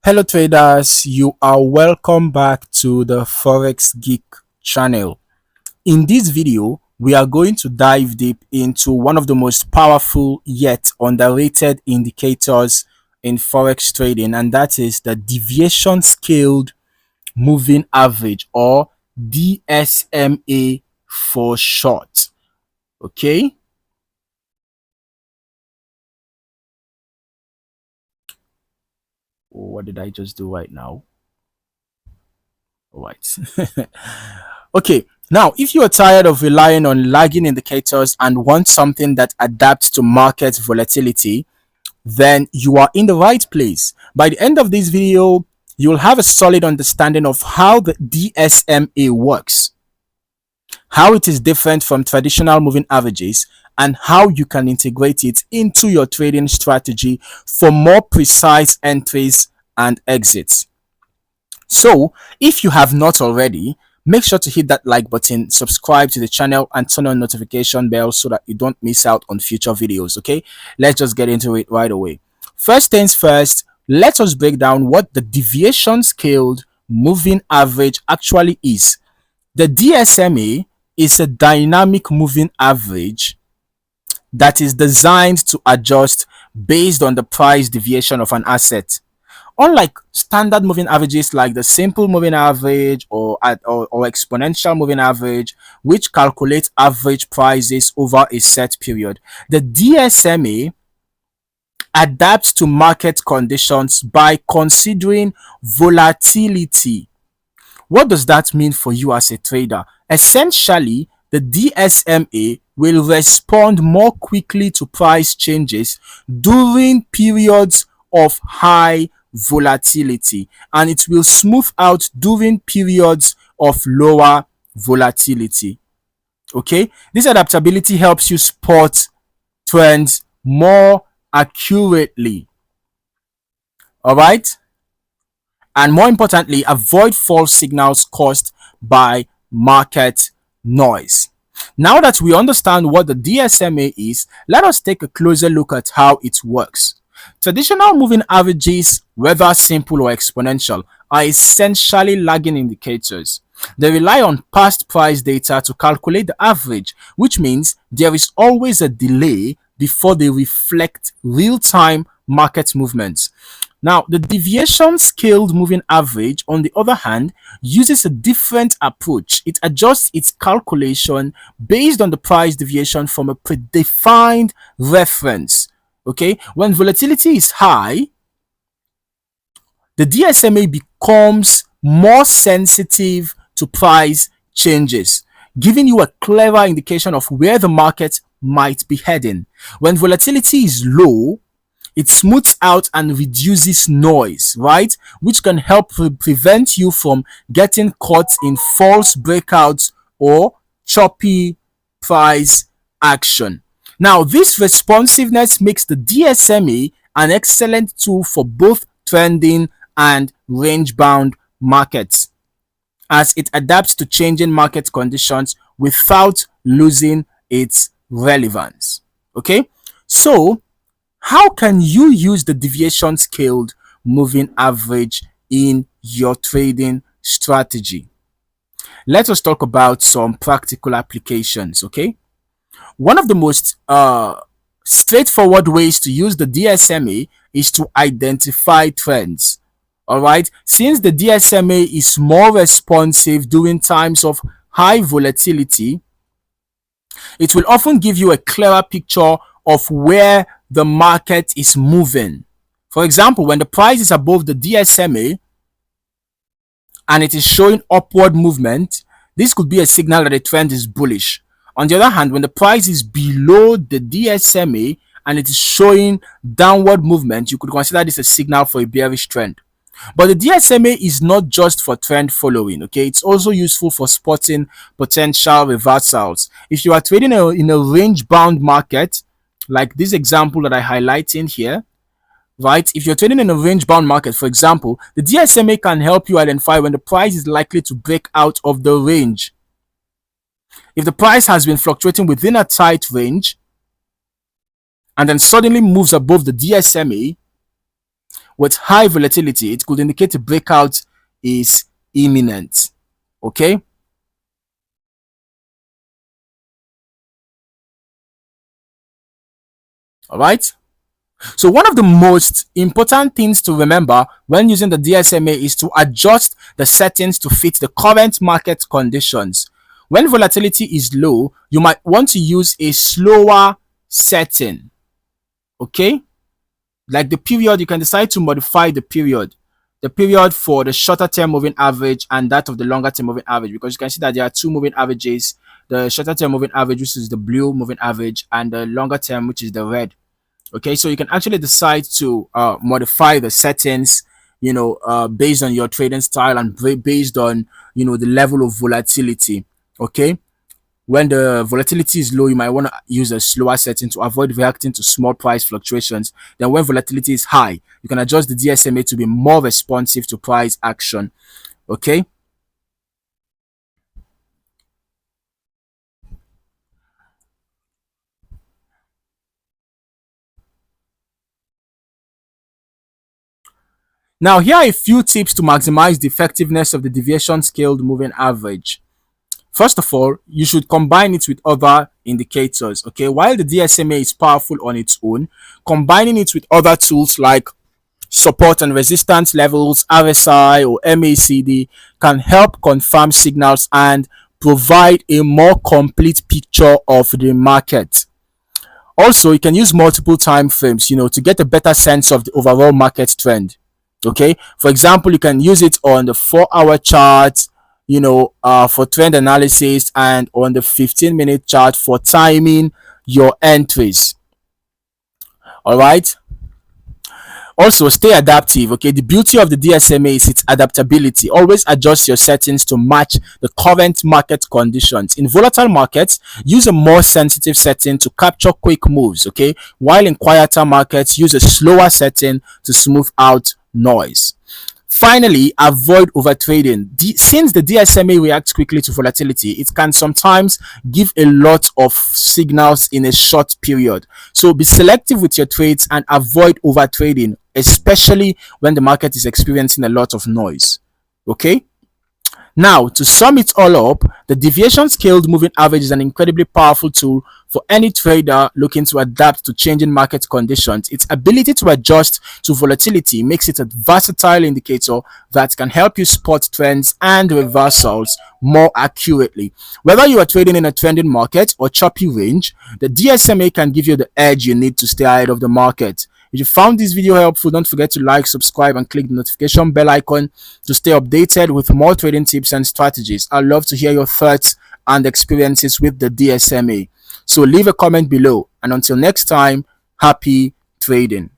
Hello traders, you are welcome back to the Forex Geek channel. In this video, we are going to dive deep into one of the most powerful yet underrated indicators in Forex trading, and that is the Deviation Scaled Moving Average, or DSMA for short. Okay, what did I just do right now? All right. Okay, now if you are tired of relying on lagging indicators and want something that adapts to market volatility, then you are in the right place. By the end of this video, you'll have a solid understanding of how the DSMA works, how it is different from traditional moving averages, and how you can integrate it into your trading strategy for more precise entries and exits. So, if you have not already, make sure to hit that like button, subscribe to the channel, and turn on notification bell so that you don't miss out on future videos. Okay, let's just get into it right away. First things first, let us break down what the deviation scaled moving average actually is. The DSMA is a dynamic moving average that is designed to adjust based on the price deviation of an asset. Unlike standard moving averages like the simple moving average or exponential moving average, which calculate average prices over a set period, the DSMA adapts to market conditions by considering volatility. What does that mean for you as a trader? Essentially, the DSMA will respond more quickly to price changes during periods of high volatility, and it will smooth out during periods of lower volatility. Okay, this adaptability helps you spot trends more accurately. All right, and more importantly, avoid false signals caused by market noise. Now that we understand what the DSMA is, let us take a closer look at how it works. Traditional moving averages, whether simple or exponential, are essentially lagging indicators. They rely on past price data to calculate the average, which means there is always a delay before they reflect real-time market movements. Now, the deviation scaled moving average, on the other hand, uses a different approach. It adjusts its calculation based on the price deviation from a predefined reference. Okay, when volatility is high, the DSMA becomes more sensitive to price changes, giving you a clever indication of where the market might be heading. When volatility is low, it smooths out and reduces noise, right? Which can help prevent you from getting caught in false breakouts or choppy price action. Now, this responsiveness makes the DSMA an excellent tool for both trending and range bound markets, as it adapts to changing market conditions without losing its relevance. Okay, so how can you use the deviation scaled moving average in your trading strategy? Let us talk about some practical applications. Okay, one of the most straightforward ways to use the DSMA is to identify trends. All right, since the DSMA is more responsive during times of high volatility, it will often give you a clearer picture of where the market is moving. For example, when the price is above the DSMA and it is showing upward movement, this could be a signal that the trend is bullish. On the other hand, when the price is below the DSMA and it is showing downward movement, you could consider this a signal for a bearish trend. But the DSMA is not just for trend following, okay? It's also useful for spotting potential reversals. If you are trading in a range bound market, like this example that I highlight in here, right? If you're trading in a range bound market, for example, the DSMA can help you identify when the price is likely to break out of the range. If the price has been fluctuating within a tight range and then suddenly moves above the DSMA, with high volatility, it could indicate a breakout is imminent. Okay. All right. So one of the most important things to remember when using the DSMA is to adjust the settings to fit the current market conditions. When volatility is low, you might want to use a slower setting. Okay? Like the period, you can decide to modify the period. The period for the shorter term moving average and that of the longer term moving average, because you can see that there are two moving averages: the shorter term moving average, which is the blue moving average, and the longer term, which is the red. Okay, so you can actually decide to modify the settings, based on your trading style and based on the level of volatility. Okay, when the volatility is low, you might want to use a slower setting to avoid reacting to small price fluctuations. Then when volatility is high, you can adjust the DSMA to be more responsive to price action. Okay. Now, here are a few tips to maximize the effectiveness of the deviation scaled moving average. First of all, you should combine it with other indicators. Okay, while the DSMA is powerful on its own, combining it with other tools like support and resistance levels, RSI or MACD, can help confirm signals and provide a more complete picture of the market. Also, you can use multiple time frames, to get a better sense of the overall market trend. Okay, for example, you can use it on the 4-hour chart, for trend analysis, and on the 15-minute chart for timing your entries. All right. Also, stay adaptive. Okay, the beauty of the DSMA is its adaptability. Always adjust your settings to match the current market conditions. In volatile markets, use a more sensitive setting to capture quick moves. Okay, while in quieter markets, use a slower setting to smooth out noise. Finally, avoid overtrading. Since the DSMA reacts quickly to volatility, it can sometimes give a lot of signals in a short period. So be selective with your trades and avoid overtrading, especially when the market is experiencing a lot of noise. Okay? Now, to sum it all up, the deviation scaled moving average is an incredibly powerful tool for any trader looking to adapt to changing market conditions. Its ability to adjust to volatility makes it a versatile indicator that can help you spot trends and reversals more accurately. Whether you are trading in a trending market or choppy range, the DSMA can give you the edge you need to stay ahead of the market. If you found this video helpful, don't forget to like, subscribe, and click the notification bell icon to stay updated with more trading tips and strategies. I'd love to hear your thoughts and experiences with the DSMA. So leave a comment below, and until next time, happy trading.